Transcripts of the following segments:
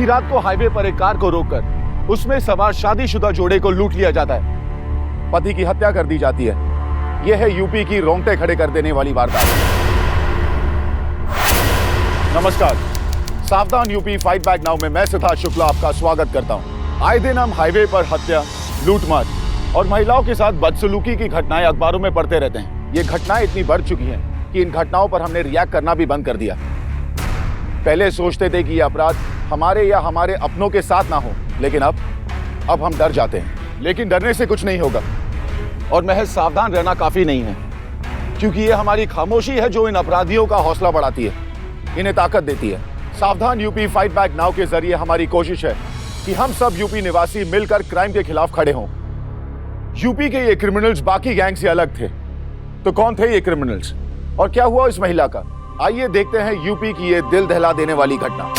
आधी रात को हाईवे पर एक कार को रोककर उसमें सवार शादीशुदा जोड़े को लूट लिया जाता है। पति की हत्या कर दी जाती है। यह है यूपी की रोंगटे खड़े कर देने वाली वारदात। नमस्कार, सावधान यूपी फाइट बैक नाउ में मैं सिद्धार्थ शुक्ला आपका स्वागत करता हूं। आए दिन हम हाईवे पर हत्या, लूटमार और महिलाओं के साथ बदसलूकी की घटनाएं अखबारों में पढ़ते रहते हैं। ये घटनाएं इतनी बढ़ चुकी हैं कि इन घटनाओं पर हमने रिएक्ट करना भी बंद कर दिया। पहले सोचते थे कि ये अपराध हमारे या हमारे अपनों के साथ ना हो, लेकिन अब हम डर जाते हैं। लेकिन डरने से कुछ नहीं होगा और महज सावधान रहना काफी नहीं है, क्योंकि ये हमारी खामोशी है जो इन अपराधियों का हौसला बढ़ाती है, इन्हें ताकत देती है। सावधान यूपी फाइट बैक नाउ के जरिए हमारी कोशिश है कि हम सब यूपी निवासी मिलकर क्राइम के खिलाफ खड़े हों। यूपी के ये क्रिमिनल्स बाकी गैंग से अलग थे, तो कौन थे ये क्रिमिनल्स और क्या हुआ इस महिला का? आइए देखते हैं यूपी की ये दिल दहला देने वाली घटना।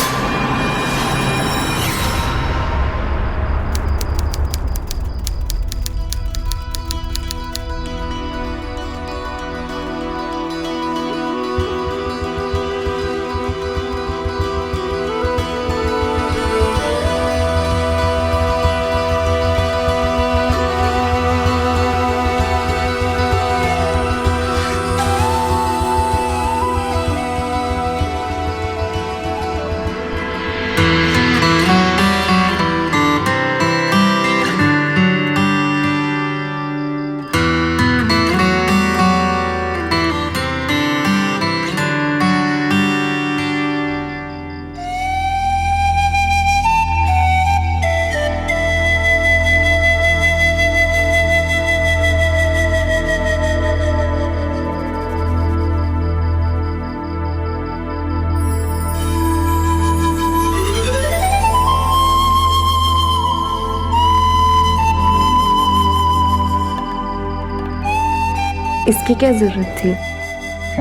इसकी क्या जरूरत थी?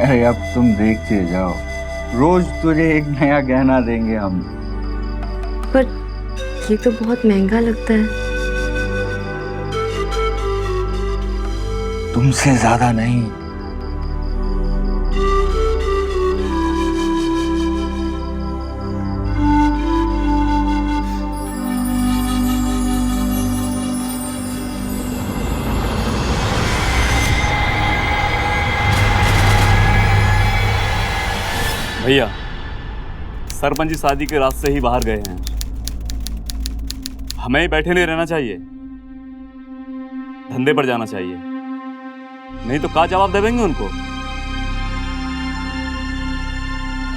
अरे अब तुम देखते जाओ, रोज तुझे एक नया गहना देंगे हम। पर ये तो बहुत महंगा लगता है। तुमसे ज्यादा नहीं। भैया, सरपंच जी शादी के रात से ही बाहर गए हैं। हमें बैठे नहीं रहना चाहिए, धंधे पर जाना चाहिए, नहीं तो क्या जवाब देंगे उनको?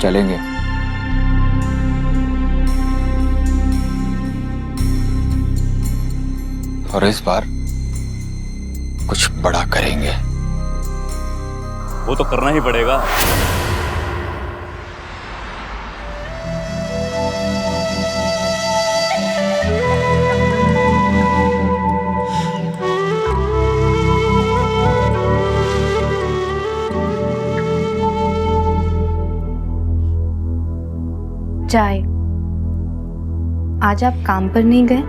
चलेंगे। और इस बार कुछ बड़ा करेंगे। वो तो करना ही पड़ेगा। चाय। आज आप काम पर नहीं गए?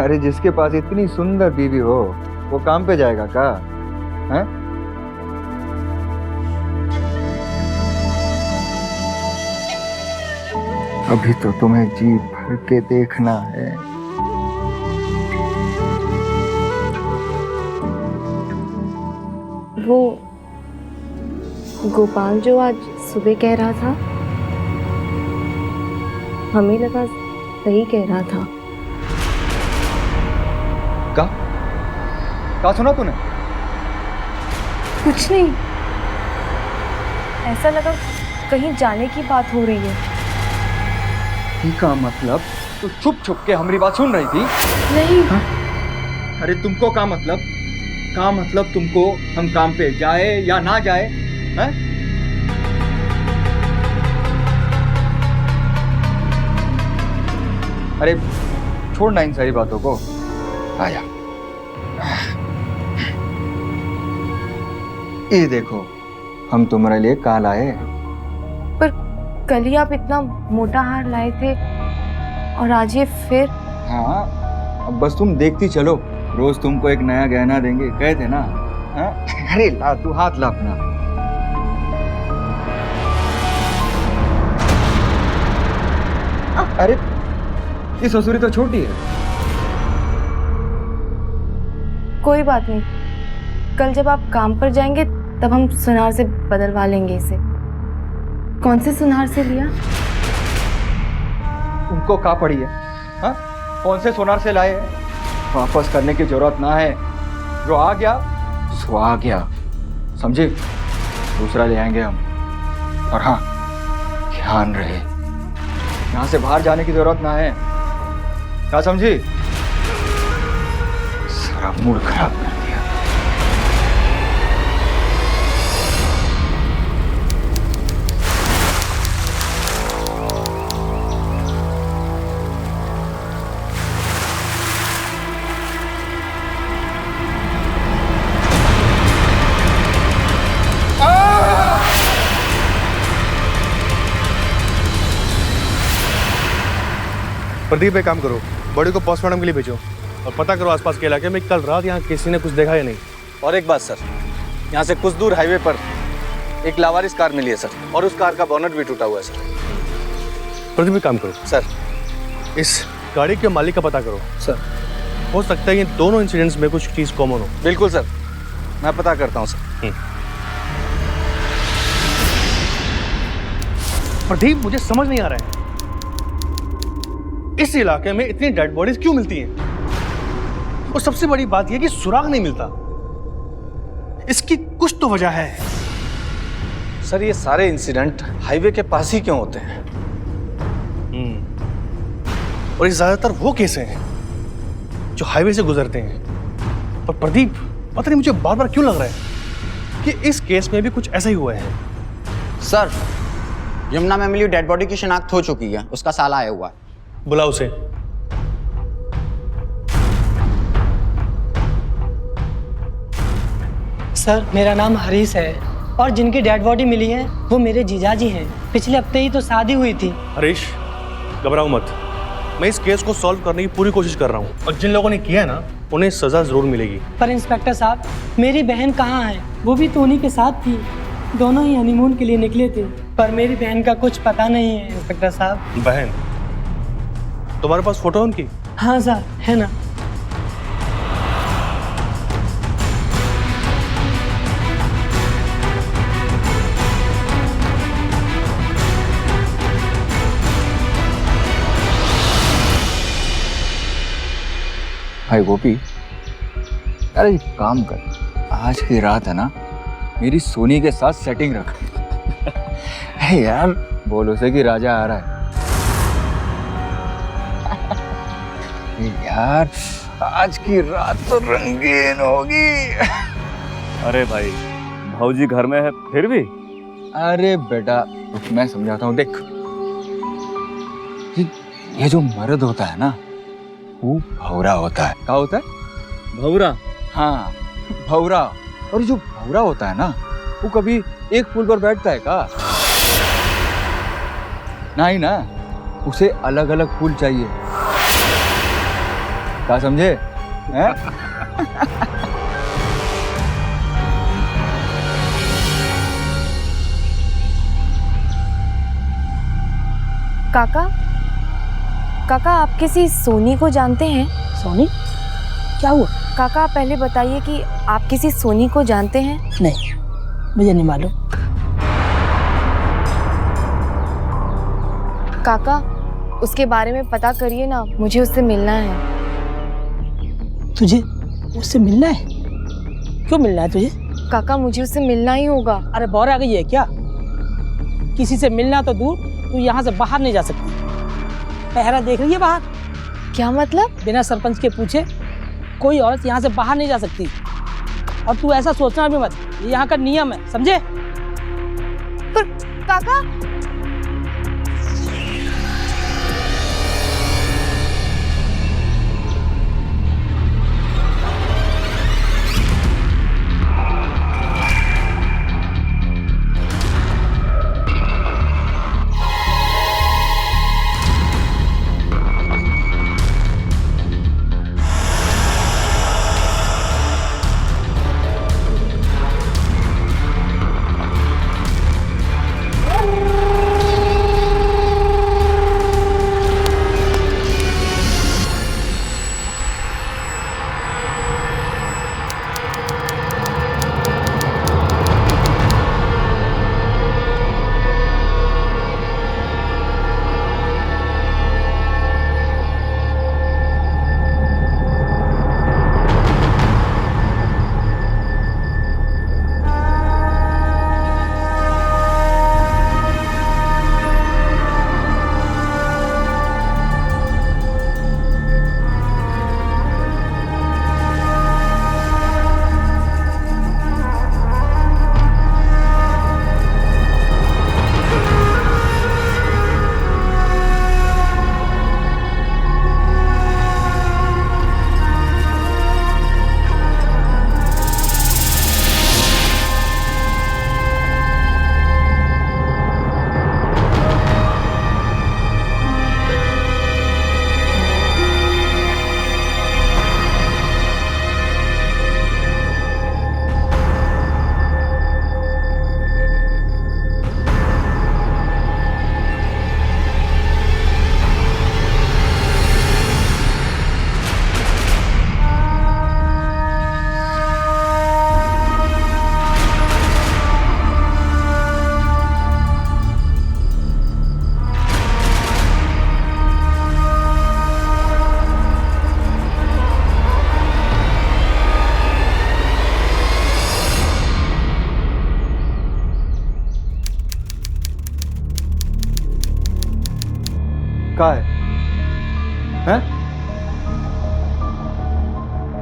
अरे जिसके पास इतनी सुंदर बीवी हो वो काम पे जाएगा क्या? हैं? अभी तो तुम्हें जी भर के देखना है। वो गोपाल जो आज सुबह कह रहा था, हमें लगा सही कह रहा था। क्या सुना तूने? कुछ नहीं, ऐसा लगा कहीं जाने की बात हो रही है। का मतलब तू छुप छुप के हमारी बात सुन रही थी? नहीं। हा? अरे तुमको का मतलब? का मतलब तुमको हम काम पे जाए या ना जाए? हैं? अरे छोड़ना इन सारी बातों को। आया, ये देखो हम तुम्हारे लिए काल आए। पर कल ही आप इतना मोटा हार लाए थे और आज ये फिर। हाँ, अब बस तुम देखती चलो, रोज तुमको एक नया गहना देंगे, कहे थे ना? हाँ? अरे ला, तू हाथ ला अपना। अरे ये ससुरी तो छोटी है। कोई बात नहीं, कल जब आप काम पर जाएंगे तब हम सुनार से बदलवा लेंगे इसे। कौन से सुनार से लिया? उनको कहाँ पड़ी है? हाँ, कौन से सोनार से लाए हैं? वापस करने की जरूरत ना है। जो आ गया सो आ गया, समझे? दूसरा ले आएंगे हम। और हाँ, ध्यान रहे, यहाँ से बाहर जाने की जरूरत ना है। क्या समझी? सारा मूड खराब कर दिया। प्रदीप, एक काम करो, बॉडी को पोस्टमार्टम के लिए भेजो और पता करो आसपास के इलाके में कल रात यहाँ किसी ने कुछ देखा या नहीं। और एक बात सर, यहाँ से कुछ दूर हाईवे पर एक लावारिस कार मिली है सर, और उस कार का बोनट भी टूटा हुआ है सर। प्रदीप, एक काम करो सर, इस गाड़ी के मालिक का पता करो सर। हो सकता है ये दोनों इंसिडेंट्स में कुछ चीज़ कॉमन हो। बिल्कुल सर, मैं पता करता हूँ सर। प्रदीप, मुझे समझ नहीं आ रहा है इस इलाके में इतनी डेड बॉडीज क्यों मिलती हैं? और सबसे बड़ी बात यह कि सुराग नहीं मिलता। इसकी कुछ तो वजह है। सर, ये सारे इंसिडेंट हाईवे के पास ही क्यों होते हैं? और ये ज्यादातर वो केस हैं जो हाईवे से गुजरते हैं। और प्रदीप, पता नहीं मुझे बार बार क्यों लग रहा है कि इस केस में भी कुछ ऐसा ही हुआ है। सर, यमुना में मिली डेड बॉडी की शिनाख्त हो चुकी है, उसका साला आया हुआ है। बुलाओ उसे। सर, मेरा नाम हरीश है और जिनकी डेड बॉडी मिली है वो मेरे जीजाजी हैं। पिछले हफ्ते ही तो शादी हुई थी। हरीश, घबराओ मत, मैं इस केस को सॉल्व करने की पूरी कोशिश कर रहा हूँ और जिन लोगों ने किया है ना, उन्हें सजा जरूर मिलेगी। पर इंस्पेक्टर साहब, मेरी बहन कहाँ है? वो भी तो उन्हीं के साथ थी। दोनों ही हनीमून के लिए निकले थे, पर मेरी बहन का कुछ पता नहीं है इंस्पेक्टर साहब। बहन? तुम्हारे पास फोटो है उनकी? हाँ सर, है ना। भाई गोपी, अरे एक काम कर, आज की रात है ना, मेरी सोनी के साथ सेटिंग रख। है यार, बोल उसे कि राजा आ रहा है। यार, आज की रात तो रंगीन होगी। अरे भाई, भाऊजी घर में है फिर भी? अरे बेटा, मैं समझाता हूँ, देख, ये जो मर्द होता है ना, वो भौरा होता है। क्या होता है? भौरा? हाँ, भौरा। और ये जो भौरा होता है ना, वो कभी एक फूल पर बैठता है क्या? नहीं ना, उसे अलग अलग फूल चाहिए। क्या समझे? हैं? काका, काका, आप किसी सोनी को जानते हैं? सोनी? क्या हुआ? काका, आप पहले बताइए कि आप किसी सोनी को जानते हैं? नहीं, मुझे नहीं मालूम। काका, उसके बारे में पता करिए ना, मुझे उससे मिलना है। तुझे उससे मिलना है? क्यों मिलना है तुझे? काका, मुझे उससे मिलना ही होगा। अरे बौर आ गई है क्या? किसी से मिलना तो दूर, तू यहाँ से बाहर नहीं जा सकती। पहरा देख रही है बाहर? क्या मतलब? बिना सरपंच के पूछे कोई औरत यहाँ से बाहर नहीं जा सकती। और तू ऐसा सोचना भी मत, ये यहाँ का नियम है, समझे? पर काका, कहाँ है? हैं?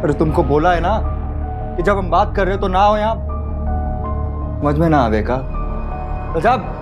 अरे तुमको बोला है ना कि जब हम बात कर रहे हो तो ना हो यहाँ। समझ में ना आवे का? रजब,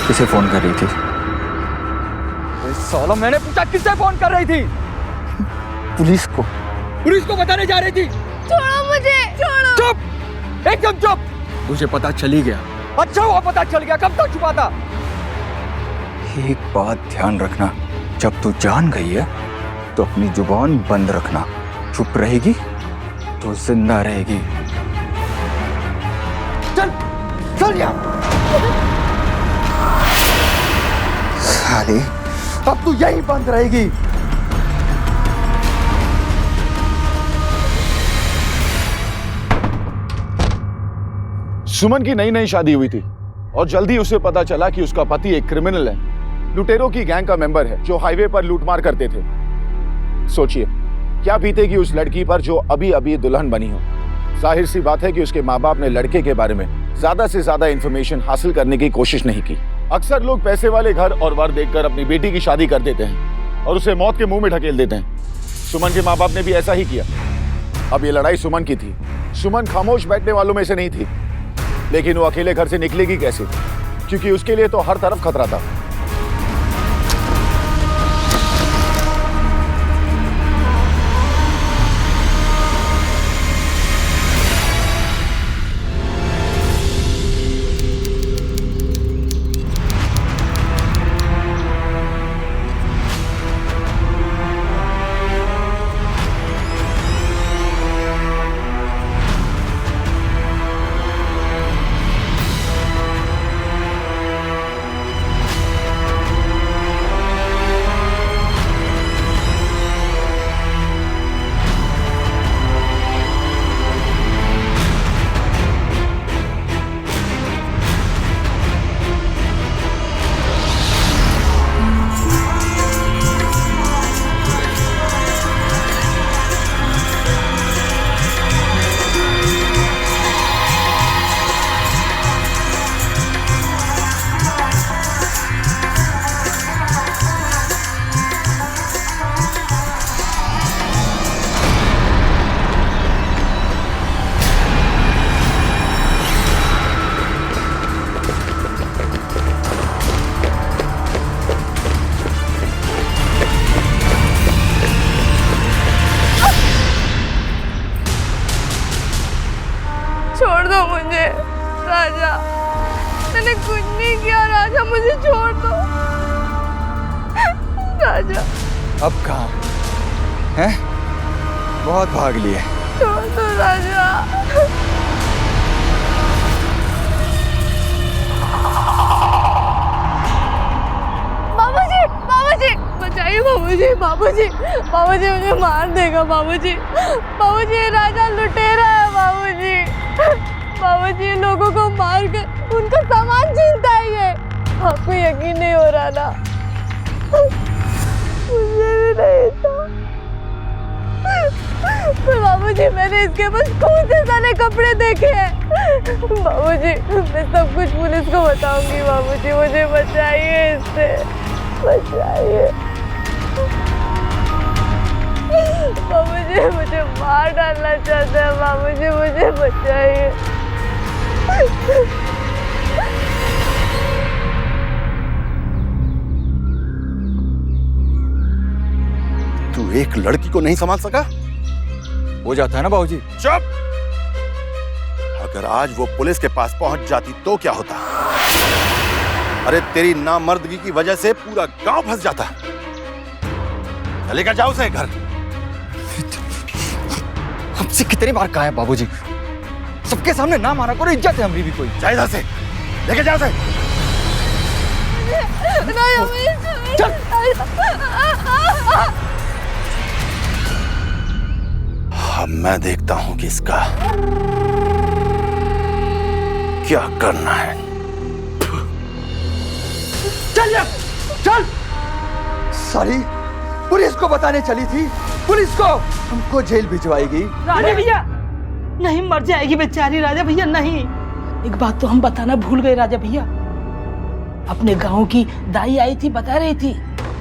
किसे फोन कर रही थी? साला, मैंने पूछा किससे फोन कर रही थी? पुलिस को। पुलिस को बताने जा रही थी? छोड़ो मुझे, छोड़ो। चुप, एकदम चुप। तुझे पता चल ही गया। अच्छा हुआ पता चल गया, कब तक छुपाता? एक बात ध्यान रखना, जब तू जान गई है तो अपनी जुबान बंद रखना। चुप रहेगी तो जिंदा रहेगी। चल चल यहाँ। साले, अब तू यहीं बंद रहेगी। सुमन की नई नई शादी हुई थी और जल्दी उसे पता चला कि उसका पति एक क्रिमिनल है, लुटेरों की गैंग का मेंबर है जो हाईवे पर लूटमार करते थे। सोचिए क्या बीतेगी उस लड़की पर जो अभी अभी दुल्हन बनी हो। जाहिर सी बात है कि उसके माँ बाप ने लड़के के बारे में ज्यादा से ज्यादा इंफॉर्मेशन हासिल करने की कोशिश नहीं की। अक्सर लोग पैसे वाले घर और वर देखकर अपनी बेटी की शादी कर देते हैं और उसे मौत के मुंह में ढकेल देते हैं। सुमन के माँ बाप ने भी ऐसा ही किया। अब ये लड़ाई सुमन की थी। सुमन खामोश बैठने वालों में से नहीं थी, लेकिन वो अकेले घर से निकलेगी कैसे, क्योंकि उसके लिए तो हर तरफ खतरा था। छोड़ दो मुझे राजा, मैंने कुछ नहीं किया राजा, मुझे छोड़ दो राजा। अब कहाँ है? बहुत भाग लिए। छोड़ दो राजा। बाबूजी, बाबूजी बचाइए, बाबूजी, बाबूजी, बाबूजी मुझे मार देगा बाबूजी, बाबूजी राजा लुटेरा है बाबूजी, बाबूजी लोगों को मारकर उनका सामान छीनता है ये। आपको यकीन नहीं हो रहा ना? मुझे भी नहीं था। पर बाबूजी मैंने इसके बस खून से सारे कपड़े देखे हैं। बाबूजी मैं सब कुछ पुलिस को बताऊंगी। बाबूजी मुझे बचाइए, इससे बचाइए। बाबूजी मुझे मार डालना चाहता है। बाबूजी मुझे बचाइए। तू एक लड़की को नहीं संभाल सका? हो जाता है ना बाबूजी। चुप! अगर आज वो पुलिस के पास पहुंच जाती तो क्या होता? अरे तेरी नामर्दगी की वजह से पूरा गांव फंस जाता। लेकर जाओ उसे घर। हमसे कितनी बार कहा है बाबूजी, सबके सामने ना मारा करो, इज्जत है हमारी भी कोई। जा इधर से, लेके जाओ उसे। चल। अब मैं देखता हूं कि इसका क्या करना है। चल यार, चल। साली पुलिस को बताने चली थी, पुलिस को हमको जेल भिजवाएगी। राजा भैया नहीं, मर जाएगी बेचारी। राजा भैया नहीं, एक बात तो हम बताना भूल गए राजा भैया। अपने गांव की दाई आई थी, बता रही थी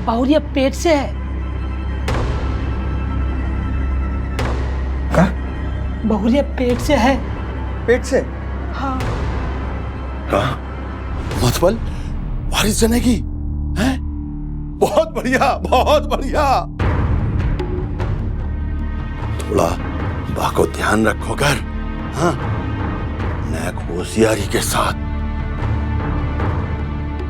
बहुरिया पेट से है। क्या? बहुरिया पेट से है। पेट से? हाँ। कहा? मतबल वारिस जनेगी हैं? बहुत बढ़िया, बहुत बढ़िया। थोड़ा बाको ध्यान रखो घर। हाँ, नेक होशियारी के साथ।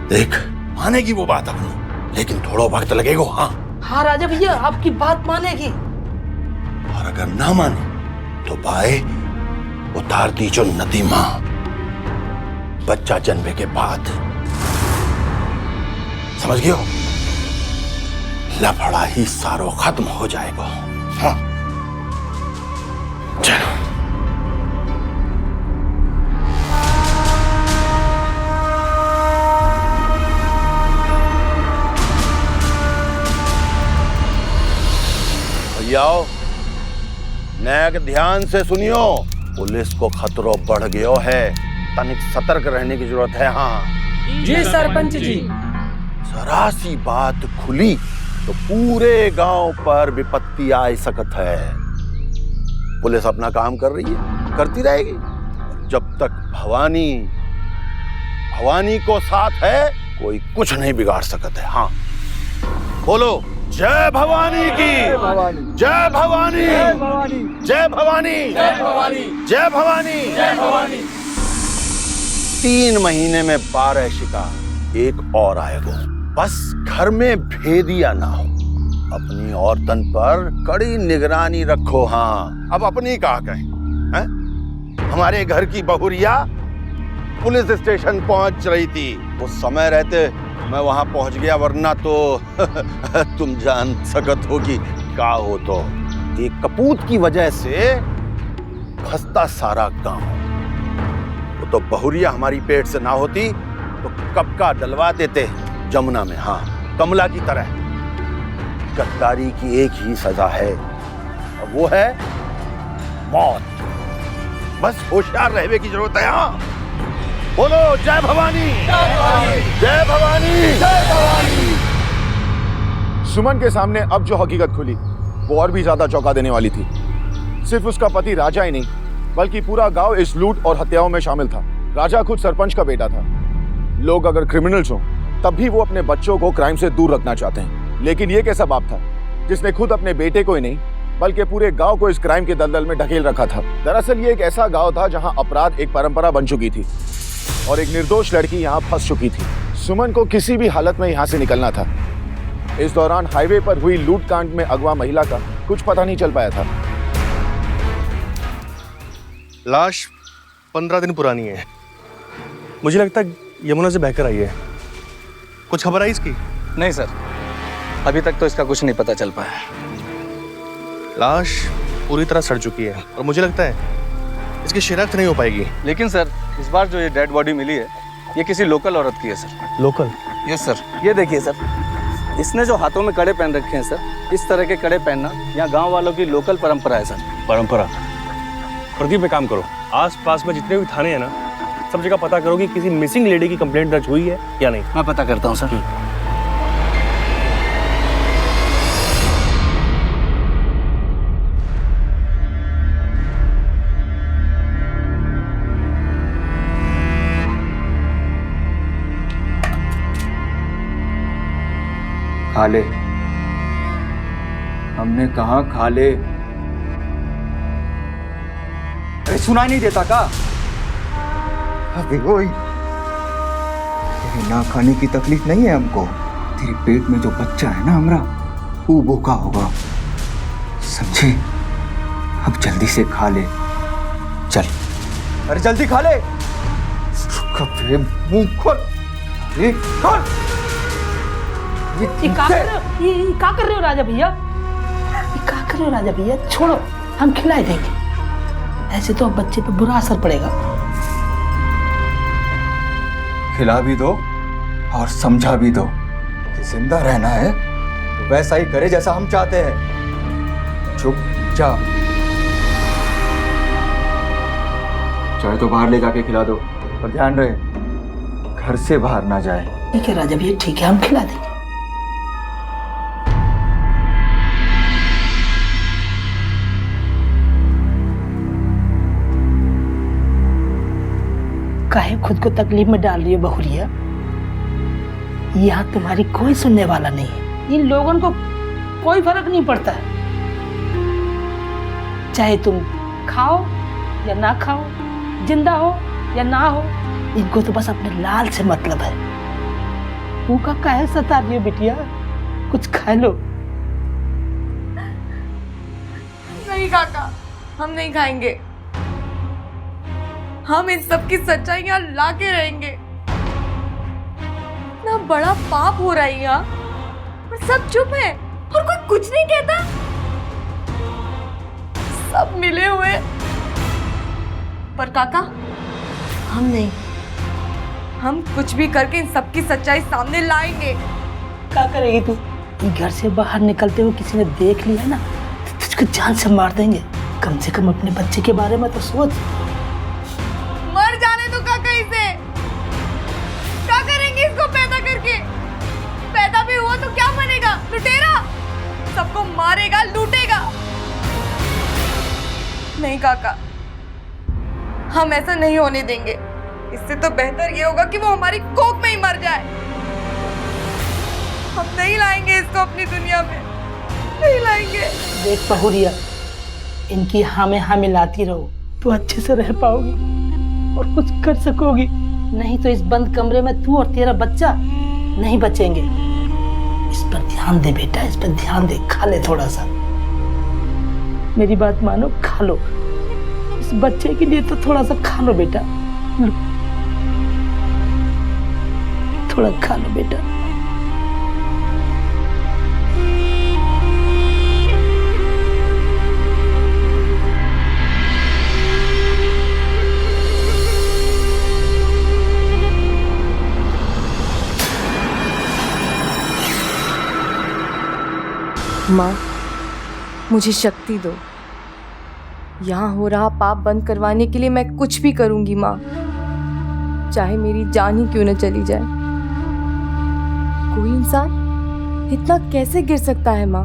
देख मानेगी वो बात अपनी, लेकिन थोड़ा वक्त लगेगा। हाँ हाँ राजा भैया, आपकी बात मानेगी। और अगर ना माने तो बाए उतार दी जो नदी मां बच्चा जन्मे के बाद। समझ गए हो? लफड़ा ही सारो खत्म हो जाएगा। हाँ चलो। भैयाओ नेक ध्यान से सुनियो, पुलिस को खतरो बढ़ गयो है, तनिक सतर्क रहने की जरूरत है। हाँ जी सरपंच जी। जरा सी बात खुली तो पूरे गांव पर विपत्ति आ सकत है। पुलिस अपना काम कर रही है, करती रहेगी जब तक भवानी को साथ है, कोई कुछ नहीं बिगाड़ सकत है। हाँ बोलो जय भवानी की, जय भवानी, जय भवानी, जय भवानी, जय भवानी, जय भवानी, जय भवानी। 3 महीने में 12 शिकार, एक और आएगा। बस घर में भेदिया ना हो। अपनी औरतन पर कड़ी निगरानी रखो। हाँ अब अपनी कहा कहें हैं? हमारे घर की बहुरिया पुलिस स्टेशन पहुंच रही थी, उस समय रहते मैं वहां पहुंच गया, वरना तो तुम जान सकत हो कि का हो। तो एक कपूत की वजह से फंसता सारा गांव। वो तो बहुरिया हमारी पेट से ना होती तो कब का डलवा देते जमुना में। हाँ कमला की तरह। गद्दारी की एक ही सजा है, और वो है मौत। बस होशियार रहने की जरूरत है। हाँ बोलो जय भवानी, जय भवानी, जय भवानी, जय भवानी। सुमन के सामने अब जो हकीकत खुली वो और भी ज्यादा चौंका देने वाली थी। सिर्फ उसका पति राजा ही नहीं बल्कि पूरा गांव इस लूट और हत्याओं में शामिल था। राजा खुद सरपंच का बेटा था। लोग अगर क्रिमिनल्स हों तब भी वो अपने बच्चों को क्राइम से दूर रखना चाहते हैं, लेकिन ये कैसा बाप था जिसने खुद अपने बेटे को ही नहीं बल्कि पूरे गांव को इस क्राइम के दलदल में ढकेल रखा था। दरअसल ये एक ऐसा गांव था जहां अपराध एक परंपरा बन चुकी थी और एक निर्दोष लड़की यहां फंस चुकी थी। सुमन को किसी भी हालत में यहां से निकलना था। इस दौरान हाईवे पर हुई लूटकांड में अगवा महिला का कुछ पता नहीं चल पाया था। लाश 15 दिन पुरानी है। मुझे लगता है यमुना से बहकर आई है। कुछ खबर आई इसकी? नहीं सर, अभी तक तो इसका कुछ नहीं पता चल पाया। लाश पूरी तरह सड़ चुकी है और मुझे लगता है इसकी शिनाख्त नहीं हो पाएगी। लेकिन सर इस बार जो ये डेड बॉडी मिली है ये किसी लोकल औरत की है सर। लोकल? Yes sir. ये देखिए सर, इसने जो हाथों में कड़े पहन रखे हैं सर, इस तरह के कड़े पहनना यहाँ गांव वालों की लोकल परंपरा है सर। परंपरा? प्रदीप, एक काम करो, आस-पास में जितने भी थाने हैं ना, सब जगह पता करो कि किसी मिसिंग लेडी की कंप्लेंट दर्ज हुई है या नहीं। मैं पता करता हूँ सर। खा ले, हमने कहा खा ले। अरे सुनाई नहीं देता का? अबे ओए, तेरे ना खाने की तकलीफ नहीं है हमको। तेरे पेट में जो बच्चा है ना हमरा, वो भूखा होगा, समझे? अब जल्दी से खा ले, चल। अरे जल्दी खा ले। कब मुंह खोल, अरे खोल। ये क्या कर रहे हो? ये क्या कर रहे हो राजा भैया? ये क्या कर रहे हो राजा भैया? छोड़ो, हम खिला देंगे। ऐसे तो अब बच्चे पे बुरा असर पड़ेगा। खिला भी दो और समझा भी दो कि जिंदा रहना है तो वैसा ही करे जैसा हम चाहते हैं। चुपचाप चाहे तो बाहर ले जाके खिला दो, पर ध्यान रहे घर से बाहर ना जाए। ठीक है राजा भैया, ठीक है, हम खिला देंगे। काहे खुद को तकलीफ में डाल रही हो बहुरिया? यहाँ तुम्हारी कोई सुनने वाला नहीं है। इन लोगों को कोई फर्क नहीं पड़ता है, चाहे तुम खाओ या ना खाओ, जिंदा हो या ना हो, इनको तो बस अपने लाल से मतलब है। भूखा काहे सता रही हो बिटिया? कुछ खा लो। नहीं काका, हम नहीं खाएंगे। हम इन सब की सच्चाई यहाँ ला के रहेंगे। इतना बड़ा पाप हो रहा है यहाँ, और सब चुप है और कोई कुछ नहीं कहता। सब मिले हुए, पर काका हम नहीं। हम कुछ भी करके इन सब की सच्चाई सामने लाएंगे। क्या करेगी तू? ये घर से बाहर निकलते हुए किसी ने देख लिया ना तो तुझको जान से मार देंगे। कम से कम अपने बच्चे के बारे में तो सोच। मर जाने दो काका इसे। क्या करेंगे इसको पैदा करके? पैदा भी हुआ तो क्या बनेगा? लुटेरा, सबको मारेगा, लूटेगा। नहीं काका, हम ऐसा नहीं होने देंगे। इससे तो बेहतर ये होगा कि वो हमारी कोख में ही मर जाए। हम नहीं लाएंगे इसको अपनी दुनिया में, नहीं लाएंगे। देख बहुरिया, इनकी हाँ में हाँ मिलाती रहो तो अच्छे से रह पाओगी और कुछ कर सकोगी। नहीं तो इस बंद कमरे में तू और तेरा बच्चा नहीं बचेंगे। इस पर ध्यान दे बेटा, इस पर ध्यान दे। खा ले थोड़ा सा, मेरी बात मानो, खा लो। इस बच्चे के लिए तो थोड़ा सा खा लो बेटा, लो थोड़ा खा लो बेटा। माँ, मुझे शक्ति दो। यहाँ हो रहा पाप बंद करवाने के लिए मैं कुछ भी करूंगी माँ, चाहे मेरी जान ही क्यों न चली जाए। कोई इंसान इतना कैसे गिर सकता है माँ?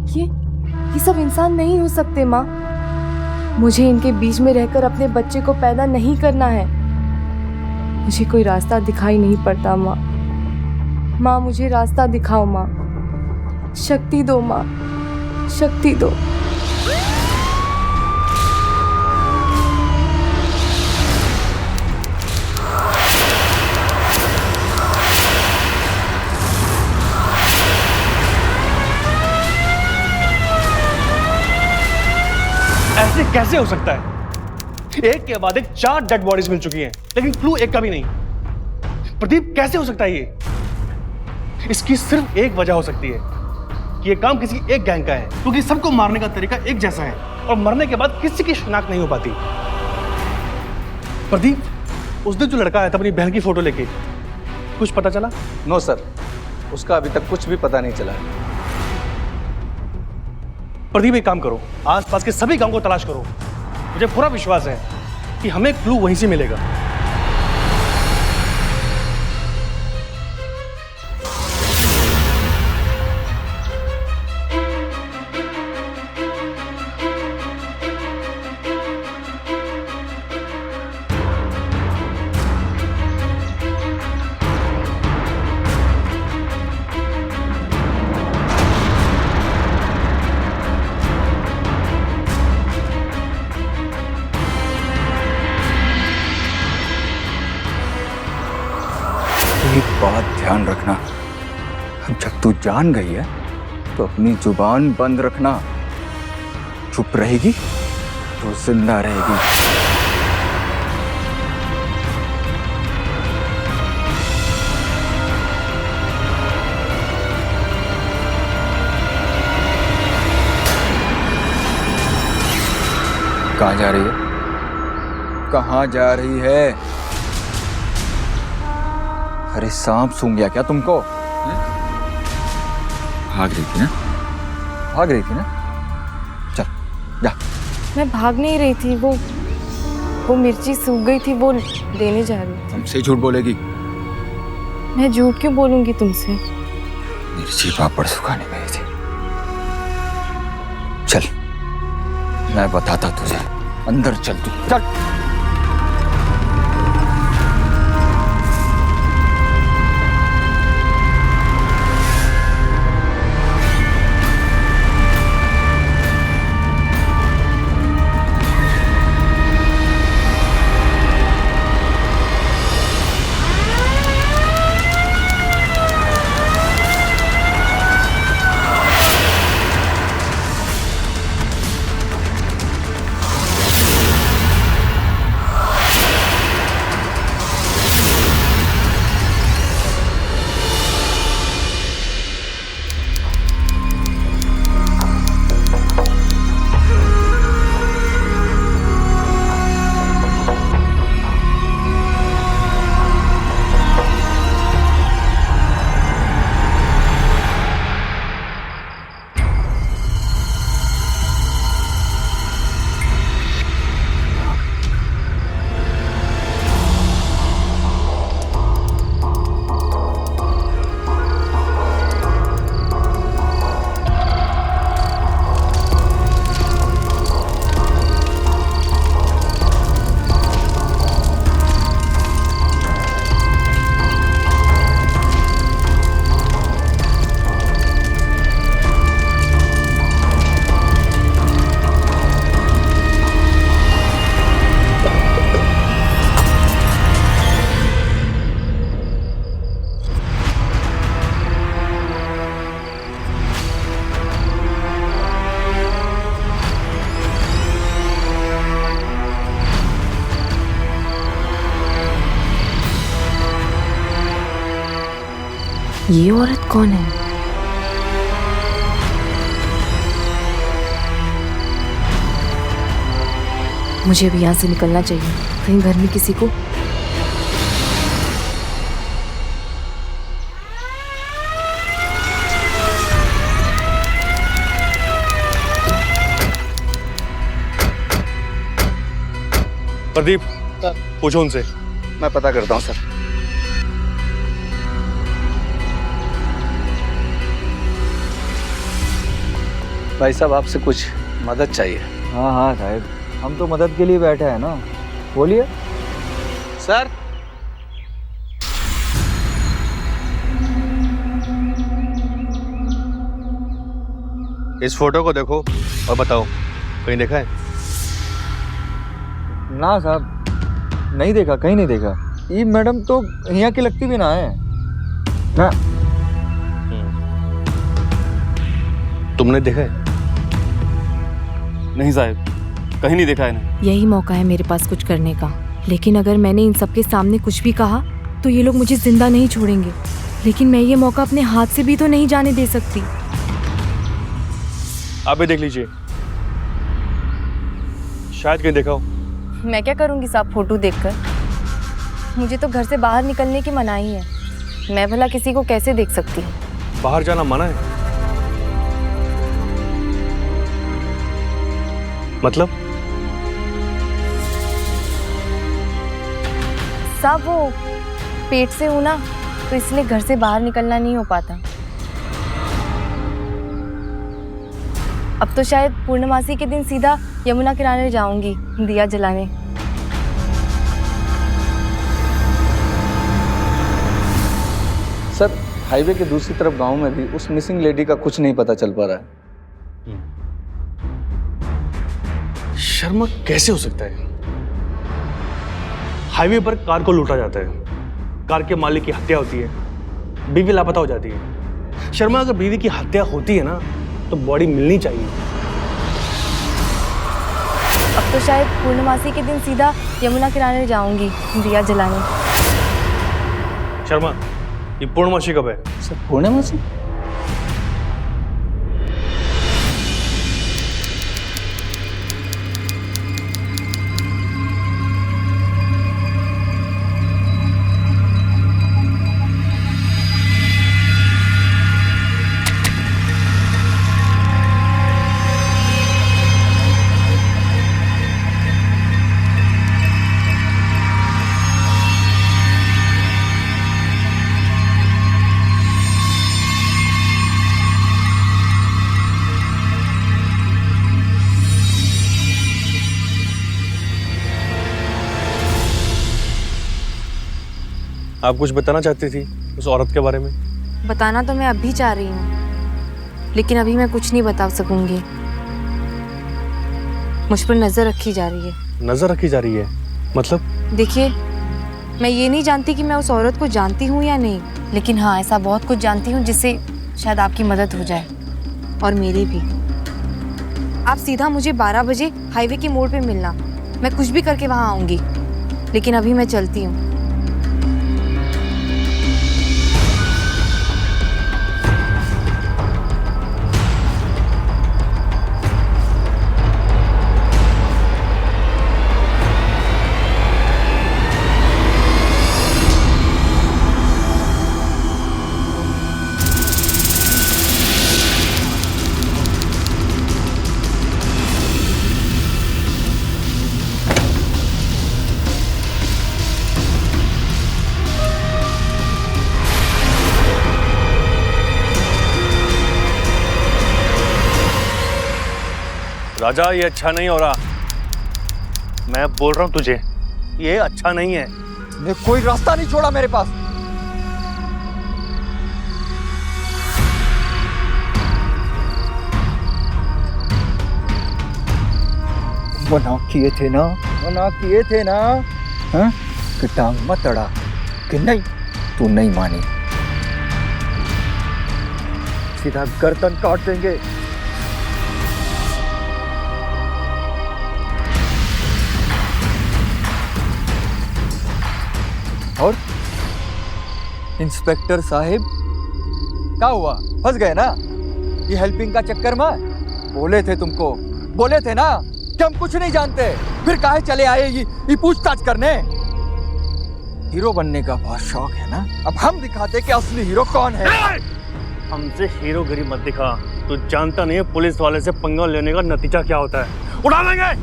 ये सब इंसान नहीं हो सकते माँ। मुझे इनके बीच में रहकर अपने बच्चे को पैदा नहीं करना है। मुझे कोई रास्ता दिखाई नहीं पड़ता माँ। माँ मुझे रास्ता दिखाओ माँ, शक्ति दो माँ, शक्ति दो। ऐसे कैसे हो सकता है? एक के बाद एक 4 डेड बॉडीज मिल चुकी हैं, लेकिन क्लू एक का भी नहीं। प्रदीप, कैसे हो सकता है ये? इसकी सिर्फ एक वजह हो सकती है कि ये काम किसी एक गैंग का है, क्योंकि सबको मारने का तरीका एक जैसा है और मरने के बाद किसी की शिनाख्त नहीं हो पाती। प्रदीप, उस दिन जो लड़का आया था अपनी बहन की फोटो लेके, कुछ पता चला? नो सर, उसका अभी तक कुछ भी पता नहीं चला है। प्रदीप, एक काम करो, आसपास के सभी गांव को तलाश करो। मुझे पूरा विश्वास है कि हमें क्लू वहीं से मिलेगा। एक बात ध्यान रखना, जब तू जान गई है तो अपनी जुबान बंद रखना। चुप रहेगी तो जिंदा रहेगी। कहाँ जा रही है? कहाँ जा रही है? अरे सांप सूंघ गया क्या तुमको? भाग रही थी ना? भाग रही थी ना? चल जा। मैं भाग नहीं रही थी, वो मिर्ची सूख गई थी, वो लेने जा रही थी। हमसे झूठ बोलेगी? मैं झूठ क्यों बोलूंगी तुमसे? मिर्ची पापड़ सुखाने गई थी। चल मैं बताता तुझे, अंदर चल तू, चल। ये औरत कौन है? मुझे भी यहाँ से निकलना चाहिए, कहीं घर में किसी को। प्रदीप, पूछो उनसे। मैं पता करता हूँ सर। भाई साहब, आपसे कुछ मदद चाहिए। हाँ हाँ साहब, हम तो मदद के लिए बैठे हैं ना, बोलिए। सर, इस फोटो को देखो और बताओ, कहीं देखा है? ना साहब, नहीं देखा, कहीं नहीं देखा। ये मैडम तो यहाँ की लगती भी ना है ना। तुमने देखा है? नहीं साहब, कहीं नहीं देखा है ना। यही मौका है मेरे पास कुछ करने का, लेकिन अगर मैंने इन सबके सामने कुछ भी कहा तो ये लोग मुझे जिंदा नहीं छोड़ेंगे। लेकिन मैं ये मौका अपने हाथ से भी तो नहीं जाने दे सकती। आप भी देख लीजिए, शायद कहीं देखा हो। मैं क्या करूँगी साहब फोटो देखकर? मुझे तो घर से बाहर निकलने की मनाही है। मैं भला किसी को कैसे देख सकती हूँ? बाहर जाना मना है? मतलब? साहब वो पेट से हूँ ना, तो इसलिए घर से बाहर निकलना नहीं हो पाता। अब तो शायद पूर्णमासी के दिन सीधा यमुना किनारे जाऊंगी दिया जलाने। सर, हाईवे के दूसरी तरफ गांव में भी उस मिसिंग लेडी का कुछ नहीं पता चल पा रहा है। शर्मा कैसे हो सकता है? हाईवे पर कार को लूटा जाता है, कार के मालिक की हत्या होती है, बीवी लापता हो जाती है। शर्मा, अगर बीवी की हत्या होती है ना, तो बॉडी मिलनी चाहिए। अब तो शायद पूर्णमासी के दिन सीधा यमुना किनारे जाऊंगी दिया जलाने। शर्मा, ये पूर्णमासी कब है? सर, पूर्णमासी? आप कुछ बताना चाहती थी उस औरत के बारे में? बताना तो मैं अब भी चाह रही हूँ, लेकिन अभी मैं कुछ नहीं बता सकूंगी। मुझ पर नजर रखी जा रही है। नजर रखी जा रही है? मतलब? देखिए, मैं ये नहीं जानती कि मैं उस औरत को जानती हूँ या नहीं, लेकिन हाँ, ऐसा बहुत कुछ जानती हूँ जिससे शायद आपकी मदद हो जाए और मेरी भी। आप सीधा मुझे 12 बजे हाईवे के मोड़ पे मिलना। मैं कुछ भी करके वहाँ आऊँगी, लेकिन अभी मैं चलती हूँ। राजा, ये अच्छा नहीं हो रहा। मैं बोल रहा हूँ तुझे, ये अच्छा नहीं है। ने कोई रास्ता नहीं छोड़ा मेरे पास। मना किए थे ना, हाँ? कि टांग मत अड़ा, कि नहीं, तू नहीं मानी, सीधा गर्दन काट देंगे। और इंस्पेक्टर साहिब, क्या हुआ? फंस गए ना ये हेल्पिंग का चक्कर में? बोले थे तुमको, बोले थे ना कि हम कुछ नहीं जानते, फिर काहे चले आए ये पूछताछ करने? हीरो बनने का बहुत शौक है ना, अब हम दिखाते कि असली हीरो कौन है। हमसे हीरोगिरी मत दिखा, तू जानता नहीं है पुलिस वाले से पंगा लेने का नतीजा क्या होता है। उड़ा देंगे।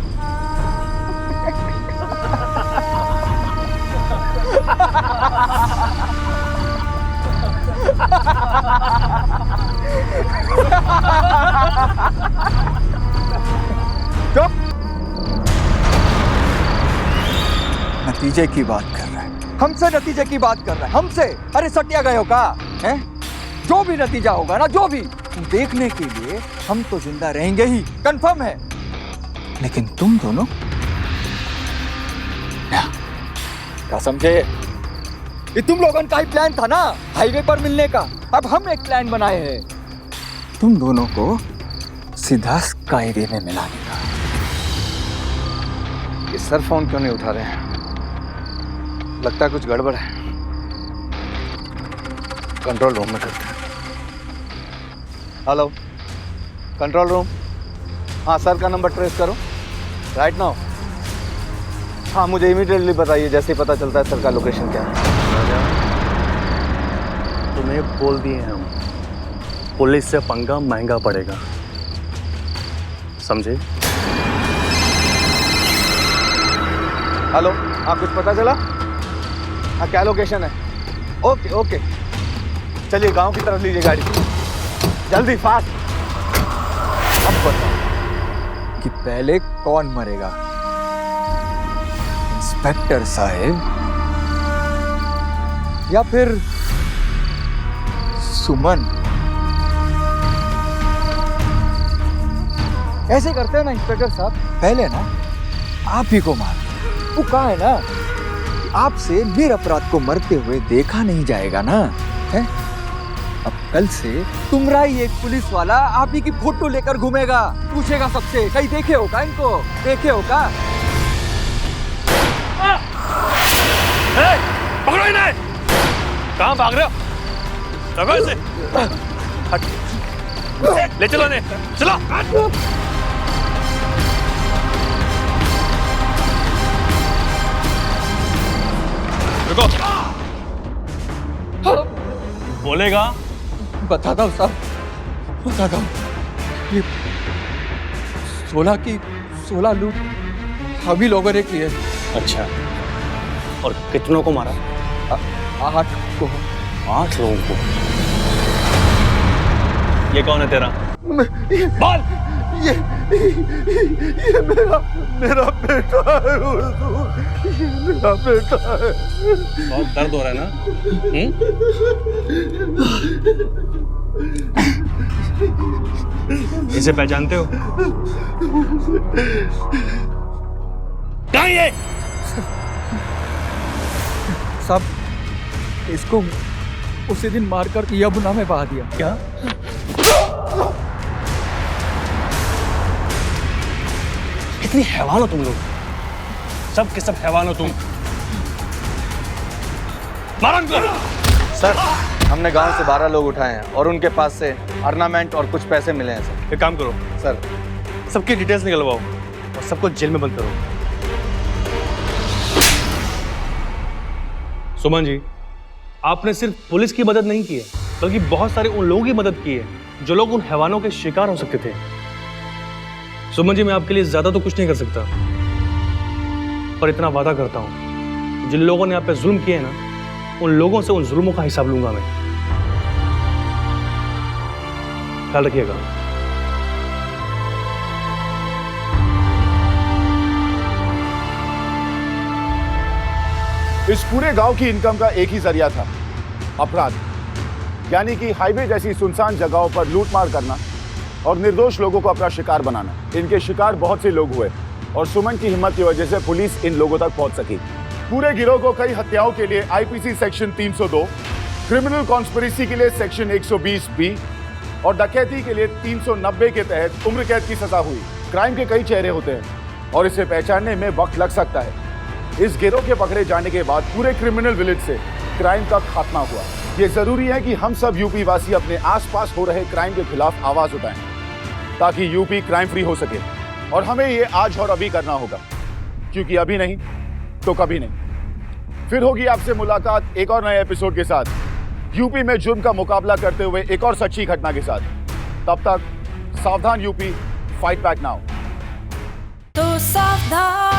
चुप! नतीजे की बात कर रहा है, हमसे नतीजे की बात कर रहा है, हमसे? अरे सटिया गए हो का? हैं? जो भी नतीजा होगा ना, जो भी, देखने के लिए हम तो जिंदा रहेंगे ही, कंफर्म है। लेकिन तुम दोनों क्या समझे? ये तुम लोगों का ही प्लान था ना हाईवे पर मिलने का। अब हम एक प्लान बनाए हैं तुम दोनों को सीधा स्काईवे में मिलाने का। ये सर फोन क्यों नहीं उठा रहे हैं? लगता है कुछ गड़बड़ है। कंट्रोल रूम में करते हैं। Hello, control room. हाँ, सर का नंबर ट्रेस करो राइट नाउ। हाँ, मुझे इमीडिएटली बताइए जैसे ही पता चलता है सर का लोकेशन क्या है। तुम्हें बोल दिए हम, पुलिस से पंगा महंगा पड़ेगा, समझे? हेलो, हाँ कुछ पता चला? हाँ क्या लोकेशन है? ओके ओके, चलिए गांव की तरफ लीजिए गाड़ी, जल्दी फास्ट। अब बताओ कि पहले कौन मरेगा, इंस्पेक्टर साहब या फिर सुमन? ऐसे करते हैं ना इंस्पेक्टर साहब, पहले ना आप ही को मार। वो कहा है ना, आपसे निरपराध को मरते हुए देखा नहीं जाएगा ना, है? अब कल से तुमरा ही एक पुलिस वाला आप ही की फोटो लेकर घूमेगा, पूछेगा सबसे, कहीं देखे हो का इनको, देखे हो का? पकड़ो इन्हें! कहाँ भाग रहे हो? पकड़ो इसे! हट! ले चलो इन्हें! चलो! रुको! बोलेगा? बताता हूँ साहब, बताता हूँ। ये 16 की 16 लूट हम ही लोगों ने की है। अच्छा, और कितनों को मारा? 8 को। 8 लोगों को। ये कौन है तेरा? बोल! ये मेरा बेटा है, ये मेरा बेटा है। बहुत दर्द हो रहा है ना? इसे पहचानते हो? कहाँ है ये? साहब, इसको उसी दिन मारकर यमुना में बहा दिया। क्या? कितनी हैवान हो तुम लोग, सब के सब हैवान हो तुम। मारो इनको! सर, हमने गांव से 12 लोग उठाए हैं और उनके पास से ऑर्नामेंट और कुछ पैसे मिले हैं सर। एक काम करो सर, सबकी डिटेल्स निकलवाओ और सबको जेल में बंद करो। सुमन जी, आपने सिर्फ पुलिस की मदद नहीं की है, बल्कि बहुत सारे उन लोगों की मदद की है जो लोग उन हैवानों के शिकार हो सकते थे। सुमन जी, मैं आपके लिए ज्यादा तो कुछ नहीं कर सकता, पर इतना वादा करता हूं, जिन लोगों ने आप पे जुल्म किए हैं ना, उन लोगों से उन जुल्मों का हिसाब लूंगा मैं। ख्याल रखिएगा। इस पूरे गांव की इनकम का एक ही जरिया था, अपराध, यानी कि हाईवे जैसी सुनसान जगहों पर लूटमार करना और निर्दोष लोगों को अपना शिकार बनाना। इनके शिकार बहुत से लोग हुए और सुमन की हिम्मत की वजह से पुलिस इन लोगों तक पहुंच सकी। पूरे गिरोह को कई हत्याओं के लिए आईपीसी सेक्शन 302, क्रिमिनल कॉन्स्पिरेसी के लिए सेक्शन 120B और डकैती के लिए 390 के तहत उम्र कैद की सजा हुई। क्राइम के कई चेहरे होते हैं और इसे पहचानने में वक्त लग सकता है। इस गिरोह के पकड़े जाने के बाद पूरे क्रिमिनल विलेज से क्राइम का खात्मा हुआ। ये जरूरी है कि हम सब यूपी वासी अपने आसपास हो रहे क्राइम के खिलाफ आवाज उठाएं, ताकि यूपी क्राइम फ्री हो सके। और हमें ये आज और अभी करना होगा, क्योंकि अभी नहीं तो कभी नहीं। फिर होगी आपसे मुलाकात एक और नए एपिसोड के साथ, यूपी में जुर्म का मुकाबला करते हुए एक और सच्ची घटना के साथ। तब तक सावधान यूपी, फाइट बैक नाउ। तो सावधान